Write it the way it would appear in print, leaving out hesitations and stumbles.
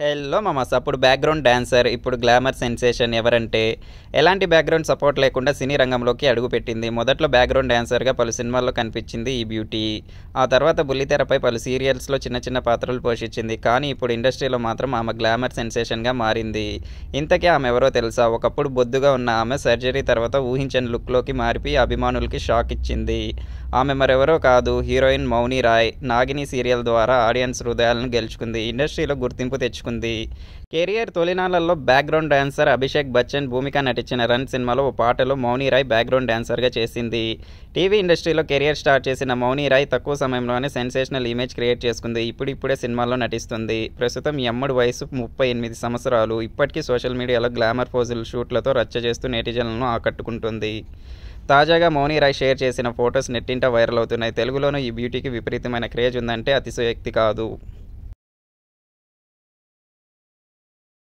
Hello మామాస్ అప్పుడు background dancer ఇప్పుడు glamour sensation ఎవరంటే ఎలాంటి బ్యాక్గ్రౌండ్ సపోర్ట్ లేకుండా సినీ రంగంలోకి అడుగుపెట్టింది. మొదట్లో బ్యాక్గ్రౌండ్ డాన్సర్గా పలు సినిమాల్లో కనిపించింది ఈ బ్యూటీ. ఆ తర్వాత బుల్లితెరపై పలు సీరియల్స్లో చిన్న చిన్న పాత్రలు పోషించింది. కానీ ఇప్పుడు ఇండస్ట్రీలో మాత్రం ఆమె గ్లామర్ సెన్సేషన్గా మారింది. ఇంతకీ ఆమె ఎవరో తెలుసా? ఒకప్పుడు బొద్దుగా ఉన్న ఆమె సర్జరీ తర్వాత ఊహించని లుక్లోకి మారిపోయి అభిమానులకి షాక్ ఇచ్చింది. ఆమె మరెవరో కాదు, హీరోయిన్ మౌని రాయ్. నాగిని సీరియల్ ద్వారా ఆడియన్స్ హృదయాలను గెలుచుకుంది, ఇండస్ట్రీలో గుర్తింపు తెచ్చుకుంది. కెరియర్ తొలినాళ్లలో బ్యాక్గ్రౌండ్ డాన్సర్ అభిషేక్ బచ్చన్ భూమిక నటించిన రన్ సినిమాలో ఓ పాటలో మౌని రాయ్ బ్యాక్గ్రౌండ్ డాన్సర్గా చేసింది. టీవీ ఇండస్ట్రీలో కెరియర్ స్టార్ట్ చేసిన మౌని రాయ్ తక్కువ సమయంలోనే సెన్సేషనల్ ఇమేజ్ క్రియేట్ చేసుకుంది. ఇప్పుడిప్పుడే సినిమాల్లో నటిస్తుంది. ప్రస్తుతం ఈ అమ్మడి వయసు 38 సంవత్సరాలు. ఇప్పటికీ సోషల్ మీడియాలో గ్లామర్ పోజులు షూట్లతో రచ్చ చేస్తూ నెటిజన్లను ఆకట్టుకుంటుంది. తాజాగా మౌని రాయ్ షేర్ చేసిన ఫొటోస్ నెట్టింట వైరల్ అవుతున్నాయి. తెలుగులోనూ ఈ బ్యూటీకి విపరీతమైన క్రేజ్ ఉందంటే అతిశయోక్తి కాదు.